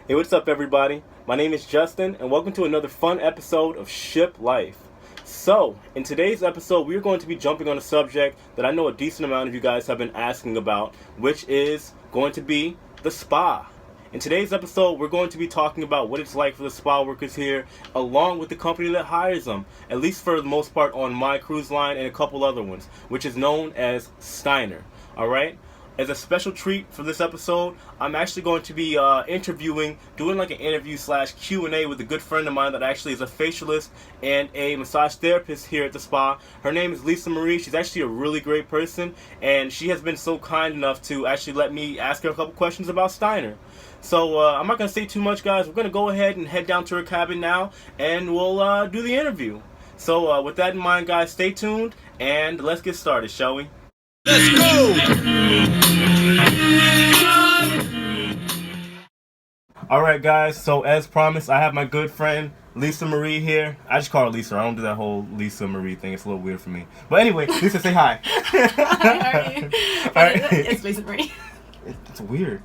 Hey, what's up, everybody? My name is Justin, and welcome to another fun episode of Shiplife. So, in today's episode, we're going to be jumping on a subject that I know a decent amount of you guys have been asking about, which is going to be the spa. In today's episode, we're going to be talking about what it's like for the spa workers here, along with the company that hires them, at least for the most part on my cruise line and a couple other ones, which is known as Steiner. Alright? As a special treat for this episode, I'm actually going to be doing like an interview / Q&A with a good friend of mine that actually is a facialist and a massage therapist here at the spa. Her name is Lisa Marie. She's actually a really great person, and she has been so kind enough to actually let me ask her a couple questions about Steiner. So I'm not going to say too much, guys. We're going to go ahead and head down to her cabin now, and we'll do the interview. So with that in mind, guys, stay tuned, and let's get started, shall we? Let's go! Alright, guys, so as promised, I have my good friend Lisa Marie here. I just call her Lisa. I don't do that whole Lisa Marie thing. It's a little weird for me. But anyway, Lisa, say hi. Hi, how are you? Alright. It's Lisa Marie. It's weird.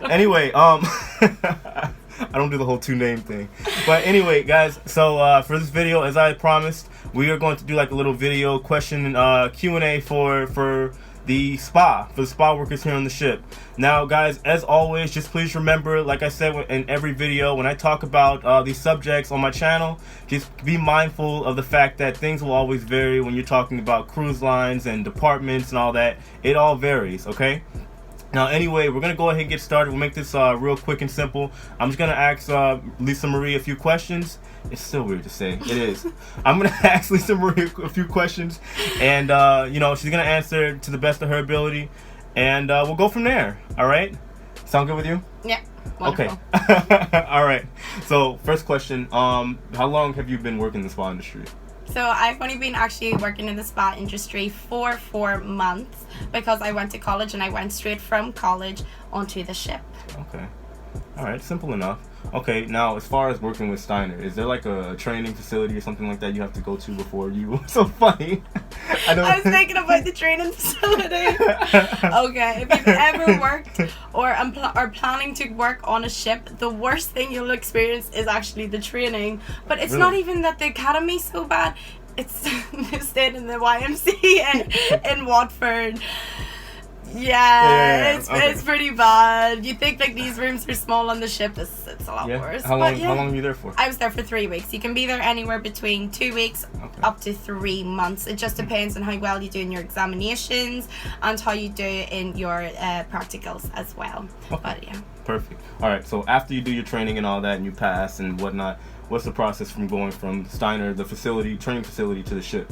Anyway, I don't do the whole two-name thing. But anyway, guys, so for this video, as I promised, we are going to do like a little video question Q&A for the spa workers here on the ship. Now, guys, as always, just please remember, like I said in every video, when I talk about these subjects on my channel, just be mindful of the fact that things will always vary when you're talking about cruise lines and departments and all that. It all varies, okay? Now, anyway, we're going to go ahead and get started. We'll make this real quick and simple. I'm just going to ask Lisa Marie a few questions. It's still weird to say. It is. I'm going to ask Lisa Marie a few questions, and, she's going to answer to the best of her ability, and we'll go from there. All right? Sound good with you? Yeah. Wonderful. Okay. All right. So, first question. How long have you been working in the spa industry? So I've only been actually working in the spa industry for 4 months because I went to college and I went straight from college onto the ship. Okay. All right. Simple enough. Okay. Now, as far as working with Steiner, is there like a training facility or something like that you have to go to before you? So funny. I was thinking about the training facility. Okay. If you've ever worked or are planning to work on a ship, the worst thing you'll experience is actually the training. But it's not even that the academy's so bad. It's staying in the YMCA in Watford. Yeah. It's pretty bad. You think like these rooms are small on the ship, it's a lot worse. How long were you there for? I was there for 3 weeks. You can be there anywhere between 2 weeks up to 3 months. It just depends on how well you do in your examinations and how you do in your practicals as well. Okay. But yeah. Perfect. All right. So after you do your training and all that, and you pass and whatnot, what's the process from going from Steiner, the training facility, to the ship?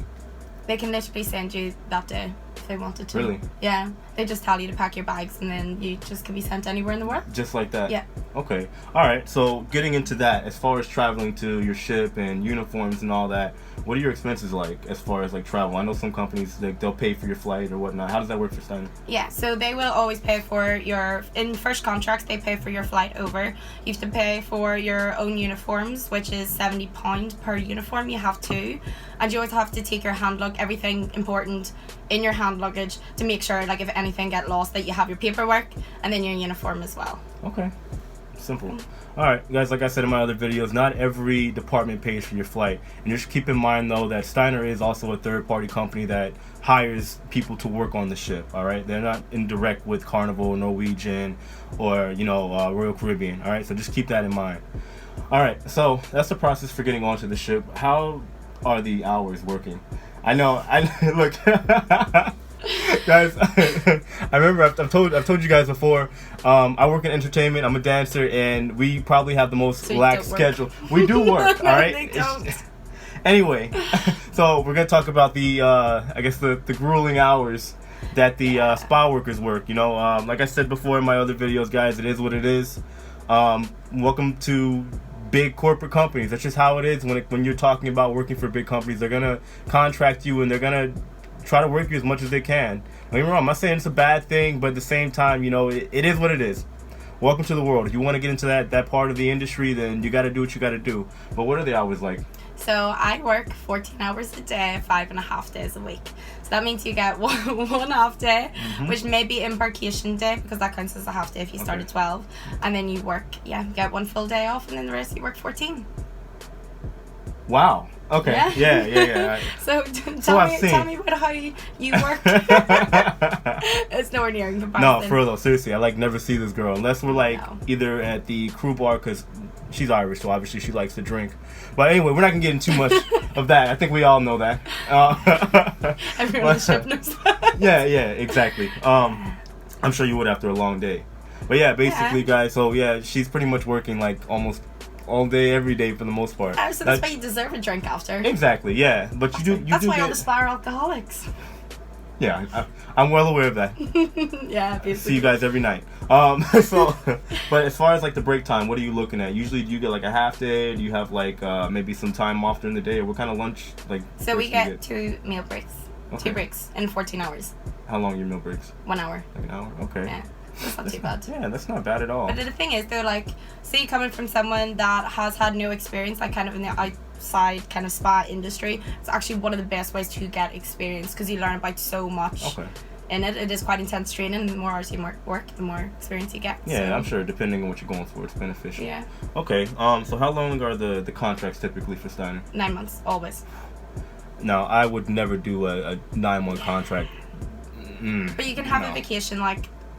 They can literally send you that day if they wanted to. Really? Yeah. They just tell you to pack your bags and then you just can be sent anywhere in the world. Just like that? Yeah. Okay. All right. So getting into that, as far as traveling to your ship and uniforms and all that, what are your expenses like as far as like travel? I know some companies, they'll pay for your flight or whatnot. How does that work for Steiner? Yeah, so they will always pay for in first contracts, they pay for your flight over. You have to pay for your own uniforms, which is £70 per uniform. You have to. And you always have to take your hand luggage, everything important in your hand luggage to make sure, like, if anything get lost, that you have your paperwork and then your uniform as well. Okay. Simple. Alright, guys, like I said in my other videos, not every department pays for your flight. And just keep in mind, though, that Steiner is also a third-party company that hires people to work on the ship, alright? They're not in direct with Carnival, Norwegian, or, Royal Caribbean, alright? So just keep that in mind. Alright, so that's the process for getting onto the ship. How are the hours working? Look... Guys, I remember I've told you guys before. I work in entertainment. I'm a dancer, and we probably have the most lax schedule. We do work, all right. Anyway, so we're gonna talk about the grueling hours that the spa workers work. Like I said before in my other videos, guys, it is what it is. Welcome to big corporate companies. That's just how it is when you're talking about working for big companies. They're gonna contract you, and they're gonna try to work you as much as they can. Don't get me wrong, I'm not saying it's a bad thing, but at the same time, it is what it is. welcome to the world. If you want to get into that part of the industry, then you got to do what you got to do. But what are the hours like? So I work 14 hours a day, 5.5 days a week. So that means you get one half day, which may be embarkation day, because that counts as a half day if you start at 12. And then you work, get one full day off, and then the rest you work 14. Wow. Okay. Yeah. So tell me about how you work. It's nowhere near in comparison. No, for real though, seriously, I never see this girl unless we're either at the crew bar, because she's Irish, so obviously she likes to drink. But anyway, we're not gonna get into too much of that. I think we all know that. Everyone on the ship knows that. Yeah, exactly. I'm sure you would after a long day. But yeah, basically, guys. So yeah, she's pretty much working almost all day, every day for the most part. So that's why you deserve a drink after. Exactly, yeah. But that's why all the spa are alcoholics. Yeah, I'm well aware of that. Yeah, basically. See you guys every night. But as far as the break time, what are you looking at? Usually, do you get a half day? Do you have maybe some time off during the day, or what kind of lunch So we get 2 meal breaks, okay. 2 breaks in 14 hours. How long are your meal breaks? 1 hour. An hour. Okay. Yeah. That's not too bad. Yeah, that's not bad at all. But the thing is, they're say coming from someone that has had no experience, kind of in the outside kind of spa industry, it's actually one of the best ways to get experience, because you learn about so much. Okay. In it. It is quite intense training. The more hours you work, the more experience you get. Yeah, so. I'm sure depending on what you're going for, it's beneficial. Yeah. Okay. So how long are the contracts typically for Steiner? 9 months, always. No, I would never do a 9-month contract. But you can have a vacation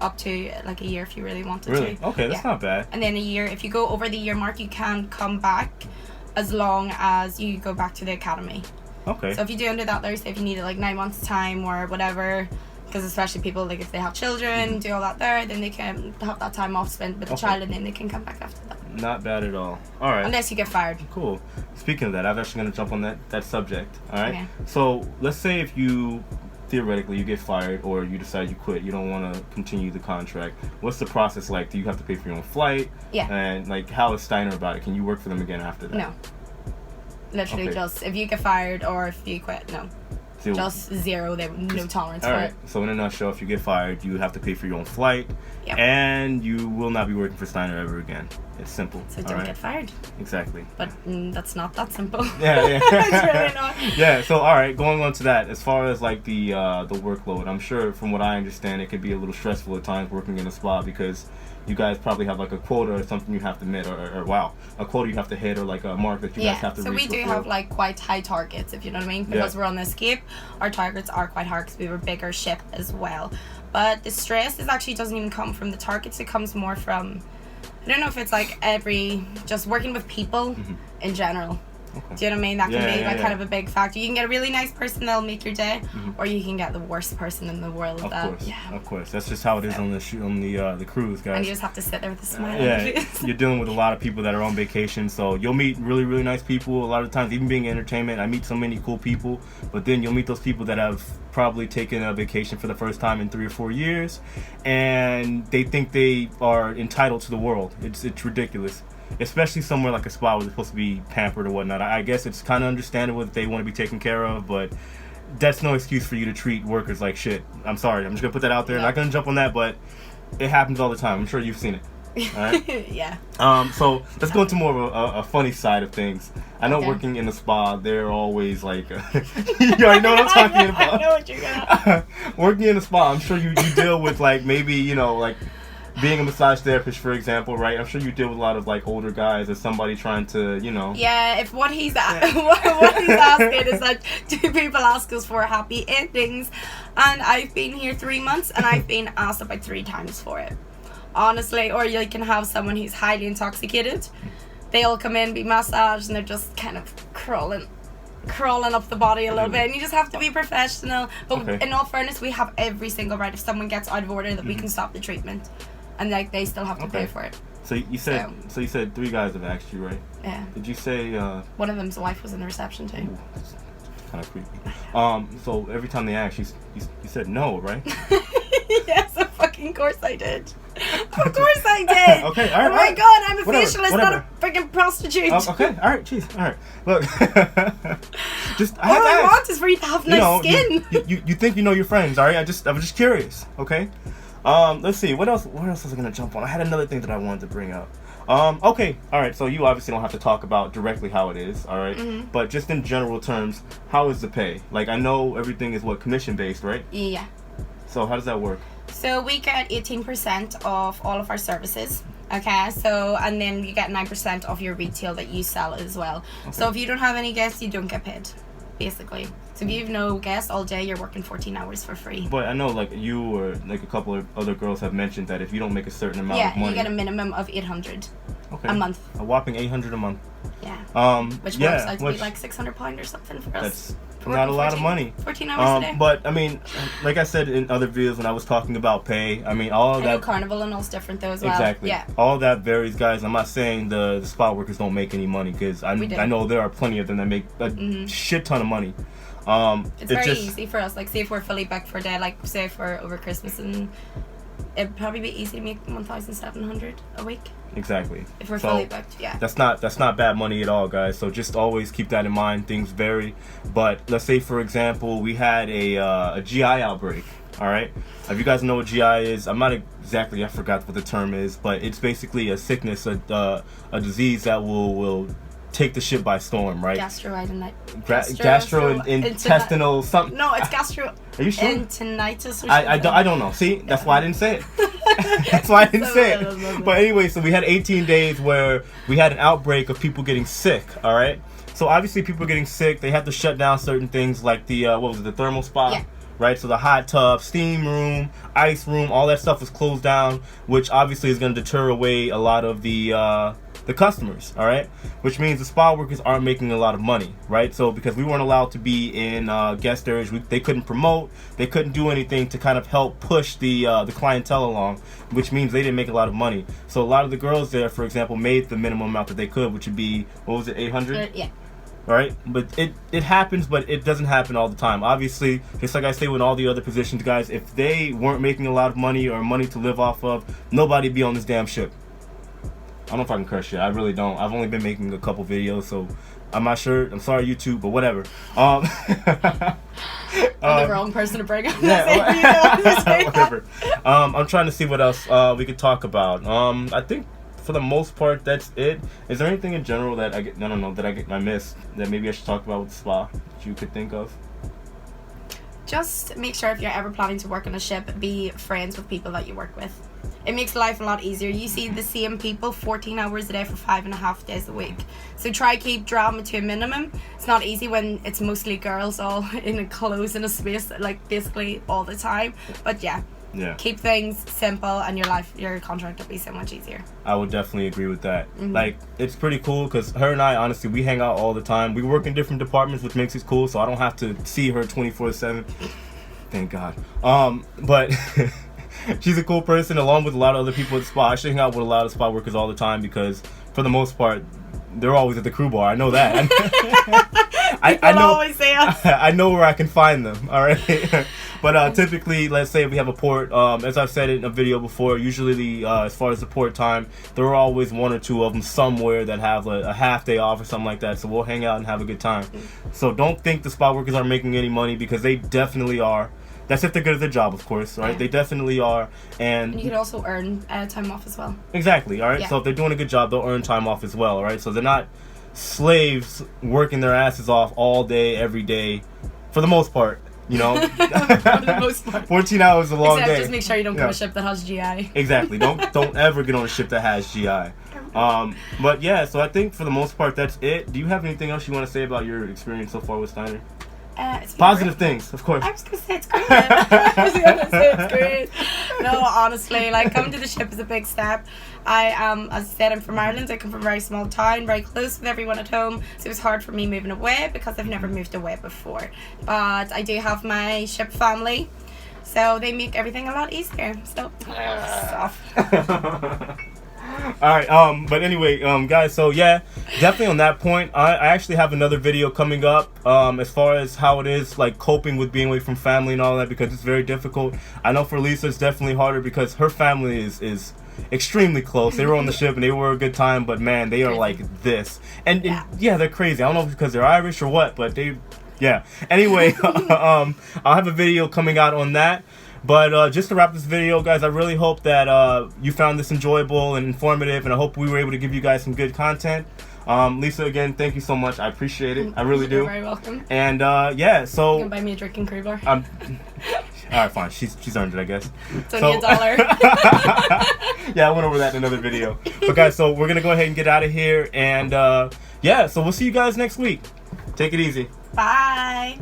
up to a year if you really wanted to. Really? Okay, that's not bad. And then a year, if you go over the year mark, you can come back as long as you go back to the academy. Okay. So if you do under that, say if you need it 9 months time or whatever, because especially people if they have children, do all that there, then they can have that time off spent with the child, and then they can come back after that. Not bad at all. All right. Unless you get fired. Cool. Speaking of that, I'm actually going to jump on that subject. All right. Okay. So let's say if you theoretically you get fired, or you decide you quit, you don't want to continue the contract, what's the process like? Do you have to pay for your own flight? Yeah. And how is Steiner about it? Can you work for them again after that? No. Literally just if you get fired or if you quit, no. So, just zero. They have no tolerance for it. So in a nutshell, if you get fired, you have to pay for your own flight, yep. and you will not be working for Steiner ever again. It's simple. So don't get fired. Exactly. But that's not that simple. Yeah. It's really not. Yeah. So all right, going on to that, as far as the workload, I'm sure from what I understand, it could be a little stressful at times working in a spa, because you guys probably have a quota or something you have to meet, or a quota you have to hit, or a mark that you guys have to reach. So we do have quite high targets, if you know what I mean, because we're on the escape. Our targets are quite hard because we were a bigger ship as well. But the stress doesn't even come from the targets. It comes more from, I don't know if it's just working with people in general. Okay. Do you know what I mean? That can be kind of a big factor. You can get a really nice person that'll make your day, or you can get the worst person in the world. Of course. That's just how it is on the cruise, guys. And you just have to sit there with a smile. You're dealing with a lot of people that are on vacation, so you'll meet really, really nice people. A lot of times, even being in entertainment, I meet so many cool people. But then you'll meet those people that have probably taken a vacation for the first time in 3 or 4 years, and they think they are entitled to the world. It's ridiculous. Especially somewhere like a spa where they're supposed to be pampered or whatnot. I guess it's kind of understandable that they want to be taken care of, but that's no excuse for you to treat workers like shit. I'm sorry. I'm just going to put that out there. Not going to jump on that, but it happens all the time. I'm sure you've seen it. All right? Yeah. So let's go into more of a funny side of things. I know working in a spa, they're always you already know what I'm talking about. I know what you're gonna. Working in a spa, I'm sure you deal with maybe being a massage therapist, for example, right? I'm sure you deal with a lot of older guys or somebody trying to, Yeah, if what he's what he's asking is that do people ask us for happy endings, and I've been here 3 months and I've been asked about 3 times for it, honestly. Or you can have someone who's highly intoxicated. They all come in, be massaged, and they're just kind of crawling up the body a little bit, and you just have to be professional. But in all fairness, we have every single right if someone gets out of order that we can stop the treatment. And they still have to pay for it. So you said 3 guys have asked you, right? Yeah. Did you say one of them's wife was in the reception too? Ooh, that's kind of creepy. So every time they asked, you said no, right? Yes, of fucking course I did. Of course I did. Okay, all right. Oh my god, I'm a facialist, not a freaking prostitute. Okay, all right, jeez, all right. Look, all I want is for you to have nice skin. You think you know your friends, all right? I was just curious, okay? Let's see. What else was I gonna jump on? I had another thing that I wanted to bring up. Okay. All right. So you obviously don't have to talk about directly how it is. All right? Mm-hmm. But just in general terms, how is the pay? Like, I know everything is commission based, right? Yeah. So how does that work? So we get 18% of all of our services. Okay, so and then you get 9% of your retail that you sell as well. Okay. So if you don't have any guests, you don't get paid, basically. So if you have no guests all day, you're working 14 hours for free. But I know, like, you or like a couple of other girls have mentioned that if you don't make a certain amount of money, you get a minimum of 800 a month. A whopping 800 a month. Yeah. Which works out to be like £600 or something for us. That's not a lot of money. 14 hours a day. But I mean, like I said in other videos when I was talking about pay, I mean, all of that. I know Carnival and all's different though as well. Exactly. Yeah. All that varies, guys. I'm not saying the spot workers don't make any money, because I know there are plenty of them that make a shit ton of money. It's very easy for us. Like, say if we're fully booked for a day, like say if we're over Christmas, and it'd probably be easy to make 1,700 a week. Exactly. If we're fully booked, yeah. That's not bad money at all, guys. So just always keep that in mind. Things vary. But let's say, for example, we had a GI outbreak. All right. If you guys know what GI is, I'm not exactly. I forgot what the term is, but it's basically a sickness, a disease that will take the shit by storm, right? Gastrointestinal something. No, it's gastro. Are you sure? Intinitis or something. I don't know. See, that's why I didn't say it. That's why I didn't say it. But anyway, so we had 18 days where we had an outbreak of people getting sick. All right. So obviously, people getting sick, they had to shut down certain things like the the thermal spa. Yeah. Right, so the hot tub, steam room, ice room, all that stuff was closed down, which obviously is going to deter away a lot of the customers, all right? Which means the spa workers aren't making a lot of money, right? So because we weren't allowed to be in guest areas, they couldn't promote, they couldn't do anything to kind of help push the clientele along, which means they didn't make a lot of money. So a lot of the girls there, for example, made the minimum amount that they could, which would be, what was it, 800? Yeah. Right, but it happens, but it doesn't happen all the time. Obviously, just like I say with all the other positions, guys, if they weren't making a lot of money or money to live off of, nobody'd be on this damn ship. I don't know if I can curse yet. I really don't. I've only been making a couple videos, so I'm not sure. I'm sorry, YouTube, but whatever. I'm the wrong person to bring up. Yeah, whatever. I'm trying to see what else we could talk about. I think, for the most part, that's it. Is there anything in general that I missed that maybe I should talk about with the spa that you could think of? Just make sure if you're ever planning to work on a ship, be friends with people that you work with. It makes life a lot easier. You see the same people 14 hours a day for 5.5 days a week. So try keep drama to a minimum. It's not easy when it's mostly girls all in a closed in a space, like basically all the time. But yeah. Keep things simple, and your contract will be so much easier. I would definitely agree with that. Mm-hmm. Like, it's pretty cool because her and I, honestly, we hang out all the time. We work in different departments, which makes it cool, so I don't have to see her 24/7. Thank God. But she's a cool person, along with a lot of other people at the spa. I should hang out with a lot of spa workers all the time because, for the most part, they're always at the crew bar. I know that. I know. Always say us. I know where I can find them. All right. But typically, let's say if we have a port, as I've said in a video before, usually as far as the port time, there are always one or two of them somewhere that have a half day off or something like that. So we'll hang out and have a good time. So don't think the spa workers aren't making any money, because they definitely are. That's if they're good at their job, of course, right? Yeah. They definitely are. And you can also earn time off as well. Exactly, all right? Yeah. So if they're doing a good job, they'll earn time off as well, all right? So they're not slaves working their asses off all day, every day, for the most part. You know, for the most part. 14 hours is a long day. Just make sure you don't go on a ship that has GI. Exactly. Don't ever get on a ship that has GI. But yeah, so I think for the most part that's it. Do you have anything else you want to say about your experience so far with Steiner? It's positive things, of course. I was gonna say it's great. It's great. No, honestly, like, coming to the ship is a big step. As I said, I'm from Ireland. I come from a very small town, very close with everyone at home. So it was hard for me moving away because I've never moved away before. But I do have my ship family, so they make everything a lot easier. So, stuff. Alright, but anyway, guys, so yeah, definitely on that point, I actually have another video coming up, as far as how it is, like, coping with being away from family and all that, because it's very difficult. I know for Lisa it's definitely harder because her family is extremely close. They were on the ship and they were a good time, but man, they are like this. And yeah, they're crazy. I don't know if it's because they're Irish or what, but yeah. Anyway, I'll have a video coming out on that. But just to wrap this video, guys, I really hope that you found this enjoyable and informative, and I hope we were able to give you guys some good content. Lisa, again, thank you so much. I appreciate it. I really do. You're very welcome. And yeah, so You can buy me a drink in Kruger. all right, fine. She's earned it, I guess. It's only $1. Yeah, I went over that in another video. But guys, so we're gonna go ahead and get out of here, and yeah, so we'll see you guys next week. Take it easy. Bye.